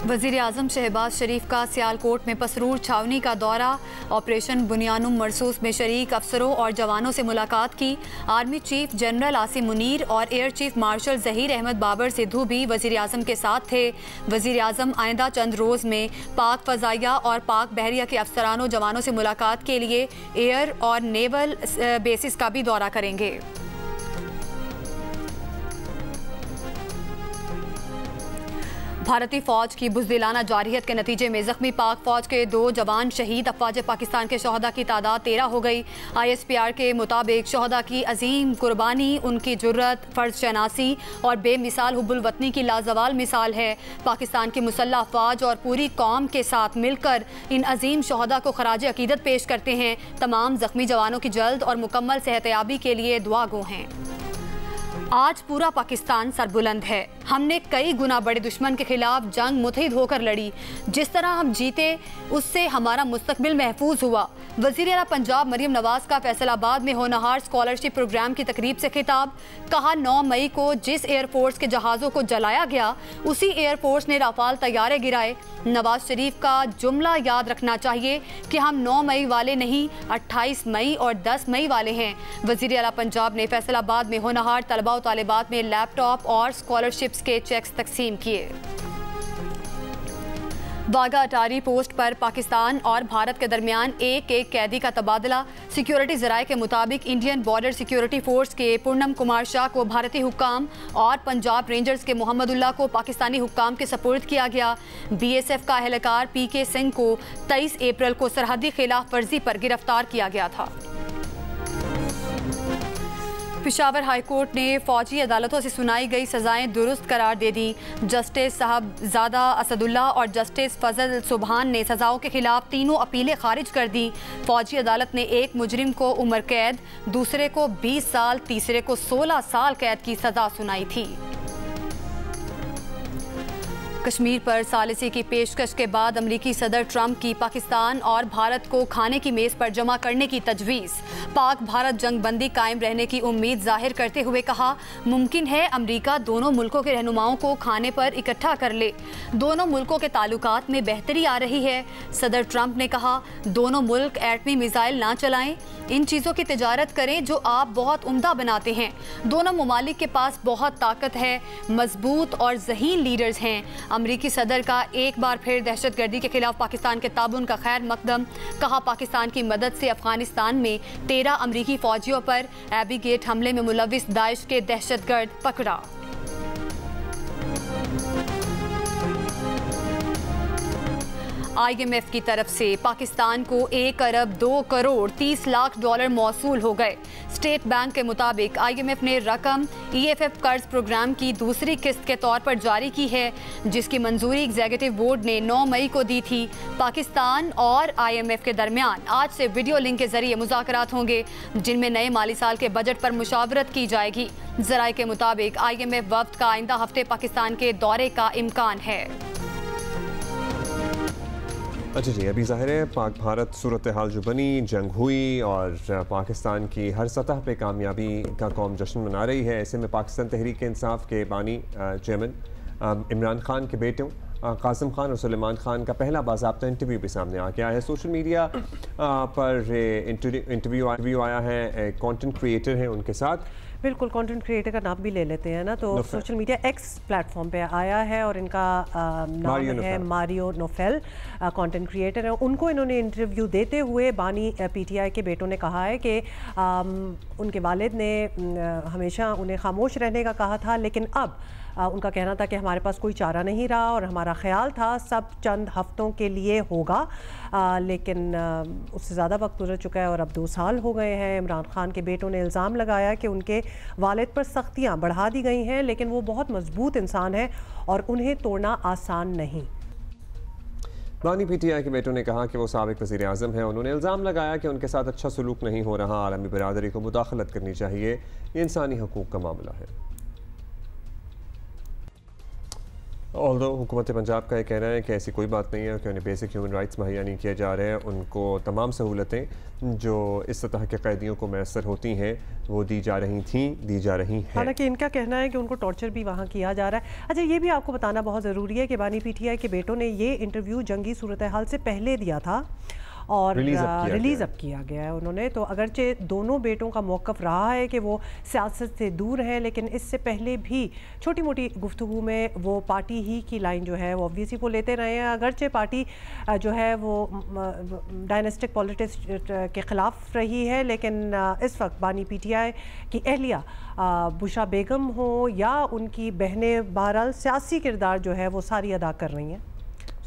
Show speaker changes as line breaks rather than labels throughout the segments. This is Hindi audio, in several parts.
वज़ीर-ए-आज़म शहबाज शरीफ का सियालकोट में पसरूर छावनी का दौरा। ऑपरेशन बुनियानुम मरसूस में शरीक अफसरों और जवानों से मुलाकात की। Army chief general Asim Munir और air chief marshal Zaheer Ahmed Babar Sidhu भी वज़ीर-ए-आज़म के साथ थे। वज़ीर-ए-आज़म आइंदा चंद रोज़ में पाक फ़ज़ाइया और पाक बहरिया के अफसरानों जवानों से मुलाकात के लिए एयर और नेवल बेसिस का भी दौरा करेंगे। भारतीय फौज की बुज़दिलाना जारहियत के नतीजे में ज़ख्मी पाक फौज के 2 जवान शहीद। अफवाज पाकिस्तान के शहदा की तादाद 13 हो गई। ISPR के मुताबिक शहदा की अजीम कुर्बानी उनकी जुर्रत, फ़र्ज शनासी और बेमिसाल हुब्बुल वतनी की लाजवाल मिसाल है। पाकिस्तान की मुसल्लह अफवाज और पूरी कौम के साथ मिलकर इन अजीम शहदा को खराज अकीदत पेश करते हैं। तमाम ज़ख्मी जवानों की जल्द और मुकम्मल सेहतयाबी के लिए दुआ गो हैं। आज पूरा पाकिस्तान सरबुलंद है। हमने कई गुना बड़े दुश्मन के खिलाफ जंग मुतहिद होकर लड़ी। जिस तरह हम जीते उससे हमारा मुस्तकबिल महफूज हुआ। वज़ीर आला पंजाब मरियम नवाज का फैसलाबाद में होनहार स्कॉलरशिप प्रोग्राम की तकरीब से खिताब। कहा 9 मई को जिस एयरफोर्स के जहाज़ों को जलाया गया उसी एयरफोर्स ने राफाल तैयारे गिराए। नवाज शरीफ का जुमला याद रखना चाहिए कि हम 9 मई वाले नहीं 28 मई और 10 मई वाले हैं। वज़ीर आला पंजाब ने फैसलाबाद में होनहार तलबा और तालिबात में लैपटॉप और स्कॉलरशिप्स के चेक्स तकसीम किए। वाघा अटारी पोस्ट पर पाकिस्तान और भारत के दरमियान एक कैदी का तबादला। सिक्योरिटी ज़राए के मुताबिक इंडियन बॉर्डर सिक्योरिटी फोर्स के पूर्णम कुमार शाह को भारतीय हुक्काम और पंजाब रेंजर्स के मोहम्मदुल्लाह को पाकिस्तानी हुक्काम के सपुर्द किया गया। BSF का एहलकार PK सिंह को 23 अप्रैल को सरहदी खिलाफ वर्जी पर गिरफ्तार किया गया था। पेशावर हाई कोर्ट ने फौजी अदालतों से सुनाई गई सजाएं दुरुस्त करार दे दी। जस्टिस साहबजादा असदुल्ला और जस्टिस फजल सुबहान ने सजाओं के खिलाफ तीनों अपीलें खारिज कर दी। फौजी अदालत ने एक मुजरिम को उम्र कैद, दूसरे को 20 साल, तीसरे को 16 साल कैद की सजा सुनाई थी। कश्मीर पर सालिसी की पेशकश के बाद अमरीकी सदर ट्रंप की पाकिस्तान और भारत को खाने की मेज़ पर जमा करने की तजवीज़। पाक भारत जंग बंदी कायम रहने की उम्मीद जाहिर करते हुए कहा मुमकिन है अमरीका दोनों मुल्कों के रहनुमाओं को खाने पर इकट्ठा कर ले। दोनों मुल्कों के ताल्लुकात में बेहतरी आ रही है। सदर ट्रंप ने कहा दोनों मुल्क एटमी मिसाइल ना चलाएं, इन चीज़ों की तिजारत करें जो आप बहुत उम्दा बनाते हैं। दोनों ममालिक के पास बहुत ताकत है, मजबूत और ज़हीन लीडर्स हैं। अमरीकी सदर का एक बार फिर दहशतगर्दी के खिलाफ पाकिस्तान के ताबुन का खैर मकदम। कहा पाकिस्तान की मदद से अफगानिस्तान में 13 अमरीकी फौजियों पर एबी गेट हमले में मुलविस दाइश के दहशतगर्द पकड़ा। IMF की तरफ से पाकिस्तान को 1 अरब 2 करोड़ 30 लाख डॉलर मौसूल हो गए। स्टेट बैंक के मुताबिक IMF ने रकम EFF कर्ज प्रोग्राम की दूसरी किस्त के तौर पर जारी की है, जिसकी मंजूरी एग्जीक्यूटिव बोर्ड ने 9 मई को दी थी। पाकिस्तान और IMF के दरमियान आज से वीडियो लिंक के जरिए मुज़ाकरात होंगे, जिनमें नए माली साल के बजट पर मुशावरत की जाएगी। ज़राए के मुताबिक IMF वफ्द का आइंदा हफ्ते पाकिस्तान के दौरे का इम्कान है।
अच्छा जी, अभी ज़ाहिर है पाक भारत सूरत हाल जो बनी, जंग हुई और पाकिस्तान की हर सतह पे कामयाबी का कौम जश्न मना रही है। ऐसे में पाकिस्तान तहरीक इंसाफ के बानी चेयरमैन इमरान खान के बेटों कासिम खान और सुलेमान खान का पहला बाज़ाब्ता इंटरव्यू भी सामने आ गया है। सोशल मीडिया पर इंटरव्यू आया है, कंटेंट क्रिएटर हैं उनके साथ।
बिल्कुल, कंटेंट क्रिएटर का नाम भी ले लेते हैं ना, तो सोशल मीडिया X प्लेटफॉर्म पे आया है और इनका नाम है मारियो नोफेल। कंटेंट क्रिएटर है। उनको इन्होंने इंटरव्यू देते हुए बानी PTI के बेटों ने कहा है कि उनके वालिद ने हमेशा उन्हें खामोश रहने का कहा था, लेकिन अब उनका कहना था कि हमारे पास कोई चारा नहीं रहा और हमारा ख्याल था सब चंद हफ्तों के लिए होगा, लेकिन उससे ज़्यादा वक्त गुजर चुका है और अब 2 साल हो गए हैं। इमरान खान के बेटों ने इल्ज़ाम लगाया कि उनके वालिद पर सख्तियाँ बढ़ा दी गई हैं, लेकिन वो बहुत मजबूत इंसान है और उन्हें तोड़ना आसान नहीं।
बानी PTI के बेटों ने कहा कि वो साबिक वज़ीर आज़म हैं। उन्होंने इल्ज़ाम लगाया कि उनके साथ अच्छा सलूक नहीं हो रहा, आलमी बरादरी को मुदाखलत करनी चाहिए, ये इंसानी हकूक़ का मामला है। ऑल्दो हुकूमत पंजाब का ये कहना है कि ऐसी कोई बात नहीं है कि उन्हें बेसिक ह्यूमन राइट्स मुहैया नहीं किए जा रहे हैं, उनको तमाम सहूलतें जो इस सतह के कैदियों को मैसर होती हैं वो दी जा रही हैं।
हालांकि इनका कहना है कि उनको टॉर्चर भी वहाँ किया जा रहा है। अच्छा, ये भी आपको बताना बहुत ज़रूरी है कि बानी पीटीआई के बेटों ने ये इंटरव्यू जंगी सूरत हाल से पहले दिया था और रिलीज़ अब किया गया है उन्होंने। तो अगरचे दोनों बेटों का मौक़िफ़ रहा है कि वो सियासत से दूर हैं, लेकिन इससे पहले भी छोटी मोटी गुफ्तगू में वो पार्टी ही की लाइन जो है वो ऑब्वियसली वो लेते रहे हैं। अगरचे पार्टी जो है वो डायनेस्टिक पॉलिटिक्स के ख़िलाफ़ रही है, लेकिन इस वक्त बानी पीटीआई की अहलिया बुशरा बेगम हो या उनकी बहनें, बहरहाल सियासी किरदार जो है वो सारी अदा कर रही हैं।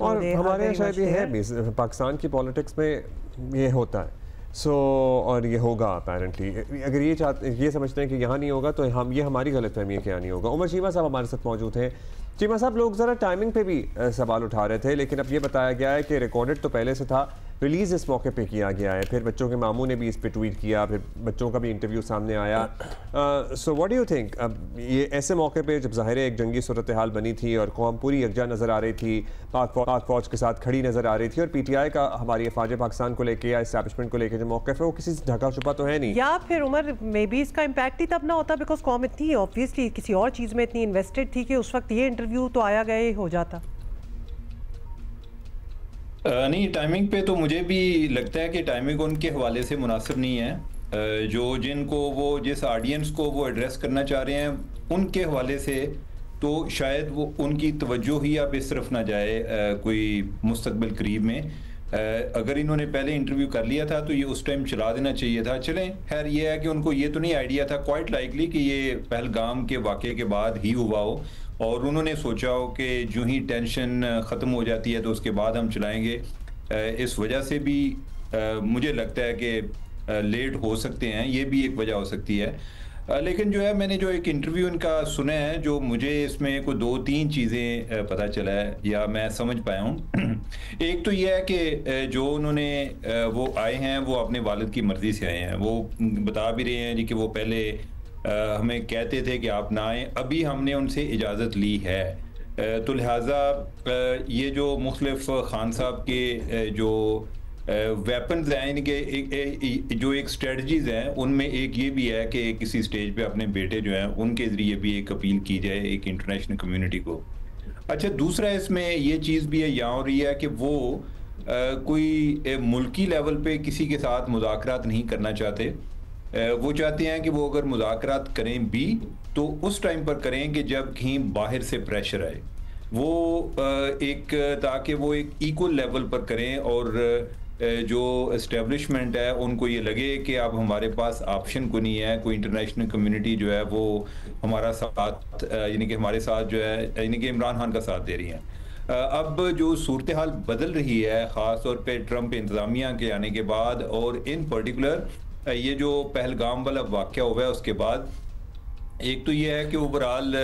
और हमारे यहाँ शायद ये है भी पाकिस्तान की पॉलिटिक्स में ये होता है और ये होगा अपेरेंटली। अगर ये समझते हैं कि यहाँ नहीं होगा तो हम ये हमारी गलतफहमी है कि यहाँ नहीं होगा। उमर चीमा साहब हमारे साथ मौजूद हैं। चीमा साहब, लोग ज़रा टाइमिंग पे भी सवाल उठा रहे थे, लेकिन अब ये बताया गया है कि रिकॉर्डेड तो पहले से था, रिलीज़ इस मौके पे किया गया है, फिर बच्चों के मामू ने भी इस पे ट्वीट किया, फिर बच्चों का भी इंटरव्यू सामने आया। So what do you think, अब ये ऐसे मौके पे जब ज़ाहिर एक जंगी सूरत हाल बनी थी और कौम पूरी यकजा नज़र आ रही थी, पाक फ़ौज के साथ खड़ी नज़र आ रही थी, और पीटीआई का हमारी अफवाज पाकिस्तान को लेकर या इस्टेब्लिशमेंट को लेकर जो मौक़िफ़ है वो किसी से ढका छुपा तो है नहीं,
या फिर उमर मे बी इसका इम्पैक्ट ही तब ना होता बिकॉज कौम इतनी ऑब्वियसली किसी और चीज़ में इतनी इन्वेस्टेड थी कि उस वक्त ये इंटरव्यू तो आया गया ही हो जाता।
नहीं, टाइमिंग पे तो मुझे भी लगता है कि टाइमिंग उनके हवाले से मुनासिब नहीं है। जिनको वो जिस ऑडियंस को वो एड्रेस करना चाह रहे हैं उनके हवाले से तो शायद वो उनकी तवज्जो ही अब इस तरफ ना जाए कोई मुस्तकबिल करीब में। अगर इन्होंने पहले इंटरव्यू कर लिया था तो ये उस टाइम चला देना चाहिए था। चलें, खैर ये है कि उनको ये तो नहीं आइडिया था क्वाइट लाइकली कि ये पहलगाम के वाक़े के बाद ही हुआ हो, और उन्होंने सोचा हो कि जो ही टेंशन ख़त्म हो जाती है तो उसके बाद हम चलाएंगे। इस वजह से भी मुझे लगता है कि लेट हो सकते हैं, ये भी एक वजह हो सकती है। लेकिन जो है, मैंने जो एक इंटरव्यू इनका सुना है, जो मुझे इसमें कोई 2-3 चीज़ें पता चला है या मैं समझ पाया हूँ। एक तो ये है कि जो उन्होंने वो आए हैं वो अपने वालिद की मर्ज़ी से आए हैं। वो बता भी रहे हैं जी कि वो पहले हमें कहते थे कि आप ना आएँ, अभी हमने उनसे इजाज़त ली है। तो लिहाजा ये जो मुख्तलिफ खान साहब के जो वेपन्स हैं, इनके जो एक स्ट्रेटजीज़ हैं, उनमें एक ये भी है कि किसी स्टेज पे अपने बेटे जो हैं उनके ज़रिए भी एक अपील की जाए एक इंटरनेशनल कम्युनिटी को। अच्छा, दूसरा इसमें ये चीज़ भी है यहाँ हो रही है कि वो कोई मुल्की लेवल पे किसी के साथ मुज़ाकरात नहीं करना चाहते। वो चाहते हैं कि वो अगर मुज़ाकरात करें भी तो उस टाइम पर करें कि जब कहीं बाहर से प्रेशर आए, वो ताकि वो एक इक्वल लेवल पर करें और जो इस्टेब्लिशमेंट है उनको ये लगे कि अब हमारे पास ऑप्शन को नहीं है, कोई इंटरनेशनल कम्युनिटी जो है वो हमारा साथ यानी कि हमारे साथ जो है यानी कि इमरान खान का साथ दे रही है। अब जो सूरत हाल बदल रही है ख़ास तौर पे ट्रंप इंतज़ामिया के आने के बाद, और इन पर्टिकुलर ये जो पहलगाम वाला वाक़या हुआ है उसके बाद, एक तो ये है कि ओवरऑल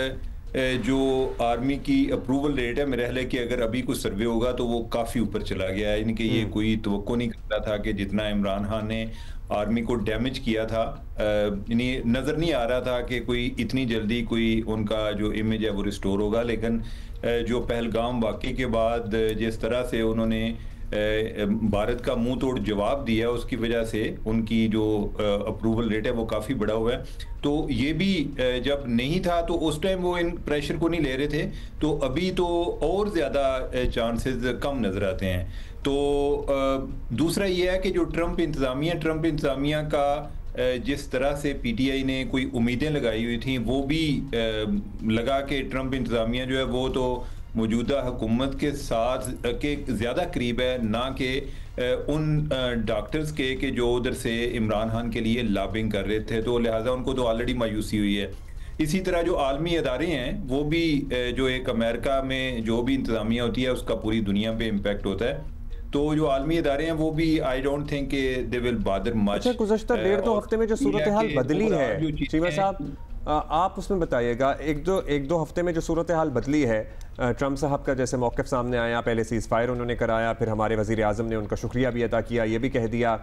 जो आर्मी की अप्रूवल रेट है, मेरे ख्याल है कि अगर अभी कुछ सर्वे होगा तो वो काफ़ी ऊपर चला गया है। इनके ये कोई तवक्को नहीं करता था कि जितना इमरान खान ने आर्मी को डैमेज किया था, यानी नज़र नहीं आ रहा था कि कोई इतनी जल्दी कोई उनका जो इमेज है वो रिस्टोर होगा। लेकिन जो पहलगाम वाक़े के बाद जिस तरह से उन्होंने भारत का मुंह तोड़ जवाब दिया, उसकी वजह से उनकी जो अप्रूवल रेट है वो काफ़ी बड़ा हुआ है। तो ये भी जब नहीं था तो उस टाइम वो इन प्रेशर को नहीं ले रहे थे, तो अभी तो और ज़्यादा चांसेस कम नज़र आते हैं। तो दूसरा ये है कि जो ट्रंप इंतज़ामिया का जिस तरह से पीटीआई ने कोई उम्मीदें लगाई हुई थी, वो भी लगा कि ट्रंप इंतज़ामिया जो है वो तो मौजूदा हुकूमत के साथ के ज़्यादा करीब है, ना कि उन डॉक्टर्स के जो उधर से इमरान खान के लिए लॉबिंग कर रहे थे। तो लिहाजा उनको तो ऑलरेडी मायूसी हुई है। इसी तरह जो आलमी अदारे हैं वो भी जो एक अमेरिका में जो भी इंतज़ामिया होती है उसका पूरी दुनिया पे इम्पेक्ट होता है। तो जो आलमी इदारे हैं वो भी I don't think they will bother much.
अच्छा, गुज़श्ता 1.5-2 हफ्ते में जो सूरत हाल बदली है, चीमा साहब आप उसमें बताइएगा, एक दो हफ्ते में जो सूरत हाल बदली है, ट्रंप साहब का जैसे मौक़िफ़ सामने आया, पहले सीज़ फायर उन्होंने कराया, फिर हमारे वज़ीर आज़म ने उनका शुक्रिया भी अदा किया, ये भी कह दिया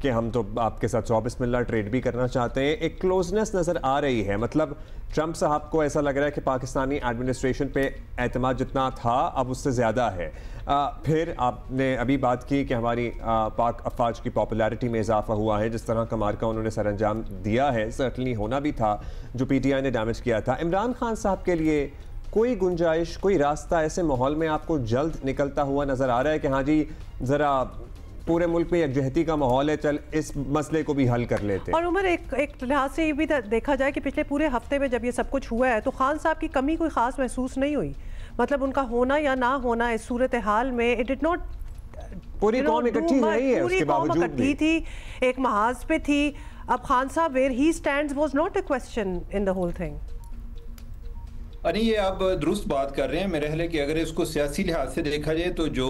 कि हम तो आपके साथ 100 बिस्मिल्लाह ट्रेड भी करना चाहते हैं। एक क्लोजनेस नज़र आ रही है, मतलब ट्रंप साहब को ऐसा लग रहा है कि पाकिस्तानी एडमिनिस्ट्रेशन पे एतमाद जितना था अब उससे ज़्यादा है। फिर आपने अभी बात की कि हमारी पाक अफवाज की पॉपुलैरिटी में इजाफा हुआ है, जिस तरह का मार्का उन्होंने सर अंजाम दिया है, सर्टनली होना भी था, जो PTI ने डैमेज किया था। इमरान खान साहब के लिए कोई गुंजाइश, कोई रास्ता ऐसे माहौल में आपको जल्द निकलता हुआ नज़र आ रहा है कि हाँ जी ज़रा पूरे मुल्क में यकजहती का माहौल है, चल इस मसले को भी हल कर लेते हैं?
और उमर एक लिहाज से ये भी देखा जाए कि पिछले पूरे हफ्ते में जब ये सब कुछ हुआ है तो खान साहब की कमी कोई ख़ास महसूस नहीं हुई, मतलब उनका होना या ना होना इस सूरत हाल में इट डिड नॉट,
पूरी कौम इकट्ठी नहीं है, उसके बावजूद भी
थी, एक महाज पे थी। अब खान साहब where he stands was not a question in the whole thing.
अरे ये आप दुरुस्त बात कर रहे हैं। मेरे ख्याल है कि अगर इसको सियासी लिहाज से देखा जाए तो जो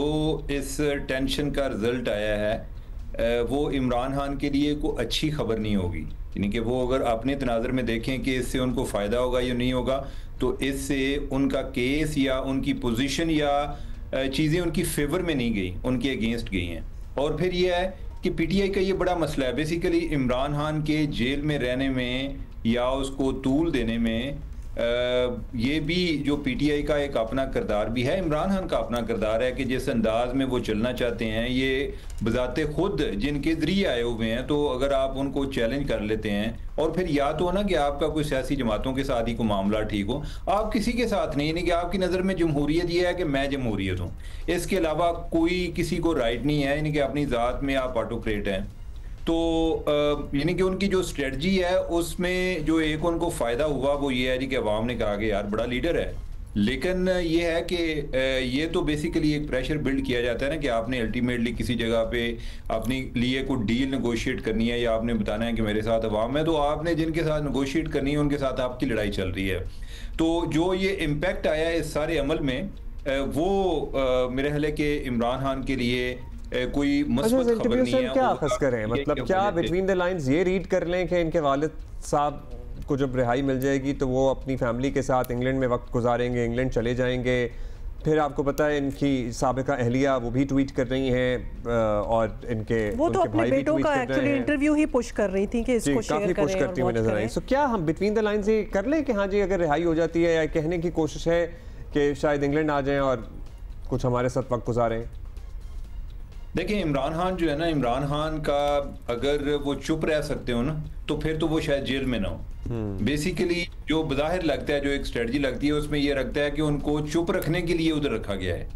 इस टेंशन का रिजल्ट आया है वो इमरान खान के लिए कोई अच्छी खबर नहीं होगी, यानी कि वो अगर अपने तनाज़र में देखें कि इससे उनको फ़ायदा होगा या नहीं होगा, तो इससे उनका केस या उनकी पोजीशन या चीज़ें उनकी फेवर में नहीं गई, उनके अगेंस्ट गई हैं। और फिर यह है कि PTI का ये बड़ा मसला है बेसिकली इमरान खान के जेल में रहने में या उसको तूल देने में। ये भी जो PTI का एक अपना किरदार भी है, इमरान खान का अपना किरदार है कि जिस अंदाज में वो चलना चाहते हैं, ये बजाते खुद जिनके ज़रिए आए हुए हैं, तो अगर आप उनको चैलेंज कर लेते हैं और फिर या तो ना कि आपका कोई सियासी जमातों के साथ ही कोई मामला ठीक हो, आप किसी के साथ नहीं कि आपकी नज़र में जमहूरियत ये है कि मैं जमहूरियत हूँ, इसके अलावा कोई किसी को राइट नहीं है, यानी कि अपनी ज़ात में आप ऑटोक्रेट हैं। तो यानी कि उनकी जो स्ट्रेटजी है उसमें जो एक उनको फ़ायदा हुआ वो ये है कि अवाम ने कहा कि यार बड़ा लीडर है, लेकिन ये है कि ये तो बेसिकली एक प्रेशर बिल्ड किया जाता है ना कि आपने अल्टीमेटली किसी जगह पे अपने लिए कोई डील नेगोशिएट करनी है या आपने बताना है कि मेरे साथ अवाम है, तो आपने जिनके साथ नेगोशिएट करनी है उनके साथ आपकी लड़ाई चल रही है। तो जो ये इम्पेक्ट आया है इस सारे अमल में वो मेरे ख्याल है कि इमरान खान के लिए कोई मसबत खबर नहीं है।
क्या अखज़ करें, मतलब क्या बिटवीन द लाइंस ये रीड कर लें कि इनके वालिद साहब को जब रिहाई मिल जाएगी तो वो अपनी फैमिली के साथ इंग्लैंड में वक्त गुजारेंगे, इंग्लैंड चले जाएंगे? फिर आपको पता है इनकी साबिका अहलिया वो भी ट्वीट कर रही हैं और इनके
वो तो अपने बेटों का एक्चुअली इंटरव्यू ही पुश कर रही थी कि इसको शेयर करें,
पुश करती हुई नजर आई। सो क्या हम बिटवीन द लाइंस ये कर लें कि हाँ जी अगर रिहाई हो जाती है, या कहने की कोशिश है कि शायद इंग्लैंड आ जाएं और कुछ हमारे साथ वक्त गुजारें?
देखिए इमरान खान जो है ना, इमरान खान का अगर वो चुप रह सकते हो ना तो फिर तो वो शायद जेल में ना हो। बेसिकली जो बज़ाहिर लगता है, जो एक स्ट्रेटजी लगती है उसमें ये रखता है कि उनको चुप रखने के लिए उधर रखा गया है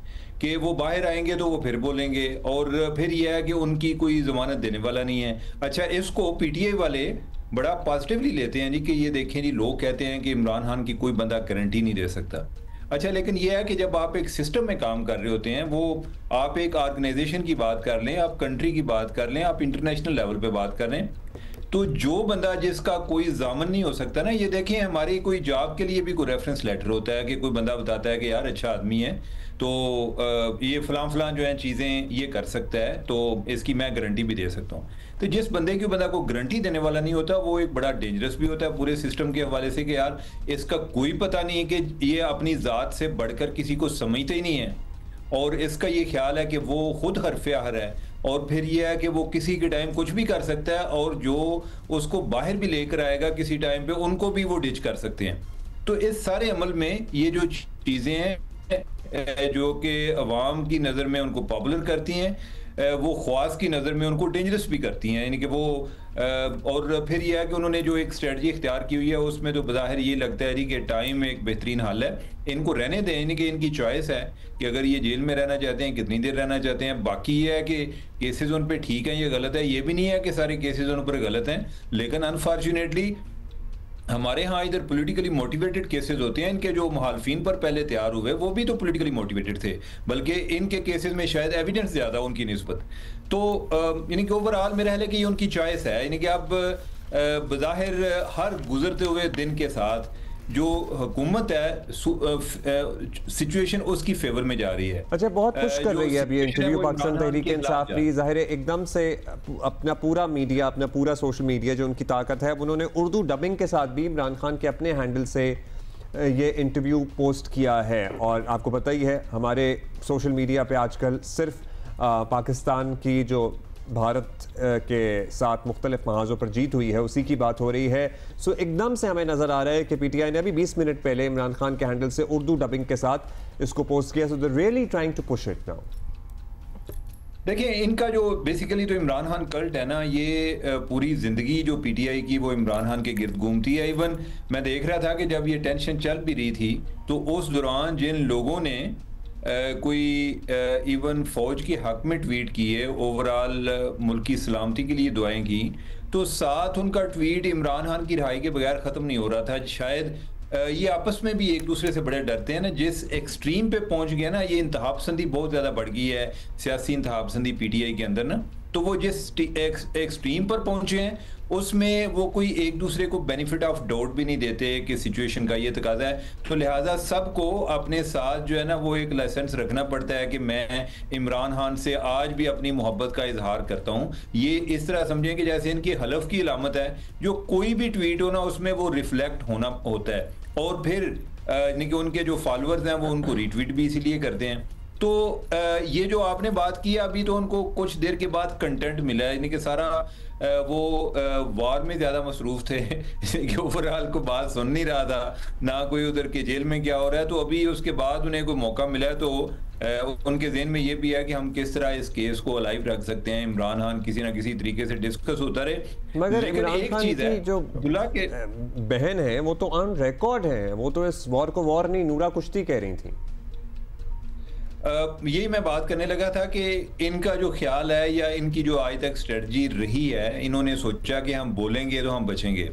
कि वो बाहर आएंगे तो वो फिर बोलेंगे, और फिर यह है कि उनकी कोई जमानत देने वाला नहीं है। अच्छा, इसको PTI वाले बड़ा पॉजिटिवली लेते हैं जी कि ये देखें जी, लोग कहते हैं कि इमरान खान की कोई बंदा गारंटी नहीं दे सकता। अच्छा, लेकिन यह है कि जब आप एक सिस्टम में काम कर रहे होते हैं, वो आप एक ऑर्गेनाइजेशन की बात कर लें, आप कंट्री की बात कर लें, आप इंटरनेशनल लेवल पे बात कर लें, तो जो बंदा जिसका कोई जामन नहीं हो सकता ना, ये देखें हमारी कोई जॉब के लिए भी कोई रेफरेंस लेटर होता है कि कोई बंदा बताता है कि यार अच्छा आदमी है, तो ये फलां जो है चीज़ें ये कर सकता है, तो इसकी मैं गारंटी भी दे सकता हूँ। तो जिस बंदे को गारंटी देने वाला नहीं होता, वो एक बड़ा डेंजरस भी होता है पूरे सिस्टम के हवाले से कि यार इसका कोई पता नहीं है कि ये अपनी ज़ात से बढ़कर किसी को समझता ही नहीं है, और इसका ये ख्याल है कि वो खुद हरफ़े आहर है, और फिर यह है कि वो किसी के टाइम कुछ भी कर सकता है, और जो उसको बाहर भी लेकर आएगा किसी टाइम पे उनको भी वो डिच कर सकते हैं। तो इस सारे अमल में ये जो चीज़ें हैं जो कि अवाम की नज़र में उनको पॉपुलर करती हैं, वो ख्वास की नज़र में उनको डेंजरस भी करती हैं, यानी कि वो और फिर यह है कि उन्होंने जो एक स्ट्रेटजी इख्तियार की हुई है उसमें तो बज़ाहिर ये लगता है कि टाइम एक बेहतरीन हल है, इनको रहने दें, यानी कि इनकी चॉइस है कि अगर ये जेल में रहना चाहते हैं, कितनी देर रहना चाहते हैं। बाकी ये है कि केसेस उन पर ठीक हैं या गलत है, ये भी नहीं है कि सारे केसेस उन पर गलत हैं, लेकिन अनफॉर्चुनेटली हमारे यहाँ इधर पॉलिटिकली मोटिवेटेड केसेस होते हैं। इनके जो मुखालफिन पर पहले तैयार हुए वो भी तो पॉलिटिकली मोटिवेटेड थे, बल्कि इनके केसेस में शायद एविडेंस ज़्यादा उनकी निस्बत। तो यानी कि ओवरऑल मेरा है कि ये उनकी चॉइस है, यानी कि अब बज़ाहिर हर गुजरते हुए दिन के साथ जो हुकूमत है सिचुएशन उसकी फेवर में जा रही है।
अच्छा, बहुत खुश कर रही है अभी इंटरव्यू पाकिस्तान तहरीक इंसाफ भी, ज़ाहिर है एकदम से अपना पूरा मीडिया, अपना पूरा सोशल मीडिया जो उनकी ताकत है, उन्होंने उर्दू डबिंग के साथ भी इमरान खान के अपने हैंडल से ये इंटरव्यू पोस्ट किया है। और आपको पता ही है हमारे सोशल मीडिया पे आजकल सिर्फ पाकिस्तान की जो भारत के साथ मुख्तलिफ महाजों पर जीत हुई है उसी की बात हो रही है। सो एकदम से हमें नज़र आ रहा है कि पीटीआई ने अभी 20 मिनट पहले इमरान खान के हैंडल से उर्दू डबिंग के साथ इसको पोस्ट किया। So they really trying to push it now.
देखिए, इनका जो बेसिकली तो इमरान खान कल्ट है ना, ये पूरी ज़िंदगी जो पीटीआई की वो इमरान खान के गिर्द घूमती है। इवन मैं देख रहा था कि जब ये टेंशन चल भी रही थी तो उस दौरान जिन लोगों ने कोई इवन फ़ौज के हक में ट्वीट किए, ओवरऑल मुल्क की सलामती के लिए दुआएं की, तो साथ उनका ट्वीट इमरान खान की रिहाई के बगैर ख़त्म नहीं हो रहा था। शायद ये आपस में भी एक दूसरे से बड़े डरते हैं ना, जिस एक्सट्रीम पे पहुंच गया ना, ये इंतहा पसंदी बहुत ज़्यादा बढ़ गई है, सियासी इंतहा पसंदी पीटीआई के अंदर ना, तो वो जिस एक्सट्रीम पर पहुंचे हैं उसमें वो कोई एक दूसरे को बेनिफिट ऑफ डाउट भी नहीं देते कि सिचुएशन का ये तकाजा है। तो लिहाजा सबको अपने साथ जो है ना वो एक लाइसेंस रखना पड़ता है कि मैं इमरान खान से आज भी अपनी मोहब्बत का इजहार करता हूँ। ये इस तरह समझें कि जैसे इनकी हलफ की अलामत है, जो कोई भी ट्वीट हो ना उसमें वो रिफ्लेक्ट होना होता है, और फिर यानी कि उनके जो फॉलोअर्स हैं वो उनको रीट्वीट भी इसीलिए करते हैं। तो ये जो आपने बात की अभी, तो उनको कुछ देर के बाद कंटेंट मिला है, यानी कि सारा वो वार में ज़्यादा मसरूफ़ थे कि ओवरऑल को बात सुन नहीं रहा था, ना कोई उधर के जेल में क्या हो रहा है। तो अभी उसके बाद उन्हें कोई मौका मिला है तो उनके ज़हन में ये भी है कि हम किस तरह इस केस को अलाइव रख सकते हैं, इमरान खान किसी ना किसी तरीके से डिस्कस होता रहे।
मगर
लेकिन एक चीज़ है,
जो
दुल्हा के
बहन है वो तो ऑन रिकॉर्ड है, वो तो इस वॉर को वॉर नहीं नूरा कुश्ती कह रही थी।
यही मैं बात करने लगा था कि इनका जो ख्याल है या इनकी जो आज तक स्ट्रेटजी रही है, इन्होंने सोचा कि हम बोलेंगे तो हम बचेंगे,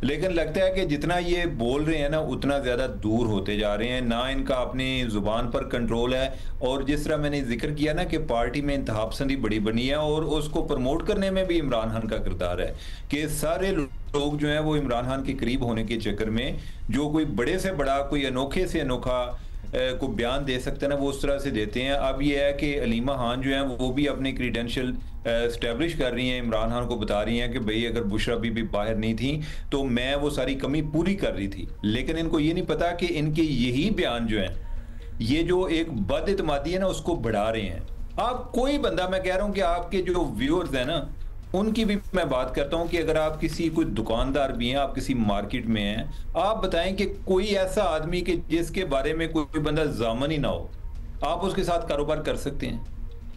लेकिन लगता है कि जितना ये बोल रहे हैं ना उतना ज़्यादा दूर होते जा रहे हैं। ना इनका अपनी ज़ुबान पर कंट्रोल है, और जिस तरह मैंने जिक्र किया ना कि पार्टी में इंतहा पसंदी बड़ी बनी है और उसको प्रमोट करने में भी इमरान खान का किरदार है कि सारे लोग जो हैं वो इमरान खान के करीब होने के चक्कर में जो कोई बड़े से बड़ा, कोई अनोखे से अनोखा को बयान दे सकते हैं ना वो उस तरह से देते हैं। अब ये है कि अलीमा खान जो है वो भी अपने क्रीडेंशियल एस्टेब्लिश कर रही हैं, इमरान खान को बता रही हैं कि भाई अगर बुशरा भी बाहर नहीं थी तो मैं वो सारी कमी पूरी कर रही थी। लेकिन इनको ये नहीं पता कि इनके यही बयान जो हैं ये जो एक बदइतमादी है ना उसको बढ़ा रहे हैं। आप कोई बंदा, मैं कह रहा हूँ कि आपके जो व्यूअर्स हैं ना उनकी भी मैं बात करता हूं कि अगर आप किसी कोई दुकानदार भी हैं, आप किसी मार्केट में हैं, आप बताएं कि कोई ऐसा आदमी कि जिसके बारे में कोई बंदा जामन ही ना हो, आप उसके साथ कारोबार कर सकते हैं।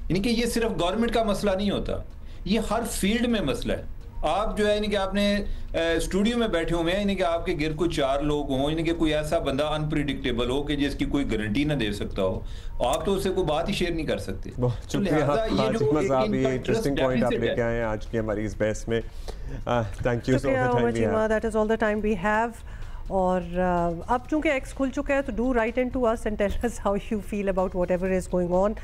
यानी कि ये सिर्फ गवर्नमेंट का मसला नहीं होता, ये हर फील्ड में मसला है। आप जो है यानी कि आपने स्टूडियो में बैठे हुए हैं, यानी कि आपके गिर को 4 लोग हों, यानी कि कोई ऐसा बंदा अनप्रिडिक्टेबल हो कि जिसकी कोई गारंटी ना दे सकता हो, आप तो उससे कोई बात ही शेयर नहीं कर सकते।
तो लिहाजा ये इंटरेस्टिंग पॉइंट आप लेके आए हैं आज की हमारी इस बहस में। Thank you so much.
That is all the time we have. और अब चूंकि एक्स खुल चुका है तो do write in to us and tell us how you feel about whatever is going on.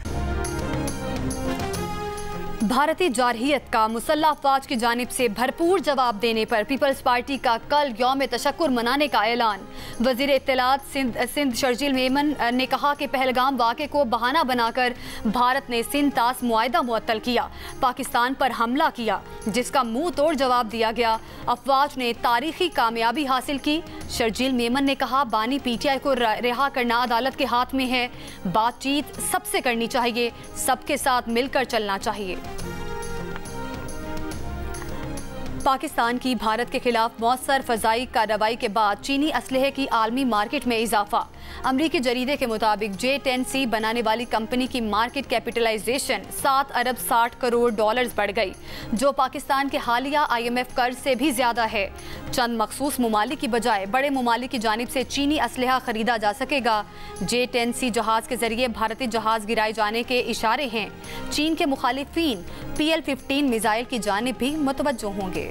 भारतीय जारहियत का मुसल्लह अफवाज की जानिब से भरपूर जवाब देने पर पीपल्स पार्टी का कल यौम तशक्कुर मनाने का ऐलान। वज़ीर इत्तलात सिंध शर्जील मेमन ने कहा कि पहलगाम वाक़े को बहाना बनाकर भारत ने सिंध तास मुआहदा मुअत्तल किया, पाकिस्तान पर हमला किया, जिसका मुंह तोड़ जवाब दिया गया। अफवाज ने तारीखी कामयाबी हासिल की। शर्जील मेमन ने कहा बानी पीटीआई को रिहा करना अदालत के हाथ में है, बातचीत सबसे करनी चाहिए, सबके साथ मिलकर चलना चाहिए। पाकिस्तान की भारत के खिलाफ मौसर फ़ज़ाई कार्रवाई के बाद चीनी असलहे की आलमी मार्केट में इजाफा। अमरीकी जरीदे के मुताबिक J10C बनाने वाली कंपनी की मार्केट कैपिटलाइजेशन 7 अरब 60 करोड़ डॉलर्स बढ़ गई, जो पाकिस्तान के हालिया IMF कर्ज से भी ज़्यादा है। चंद मखसूस ममालिक की बजाय बड़े ममालिक की जानिब से चीनी असलहा खरीदा जा सकेगा। J10C जहाज़ के जरिए भारतीय जहाज़ गिराए जाने के इशारे हैं। चीन के मुखालिफिन PL-15 मिसाइल की जानिब भी मुतवज्जो होंगे।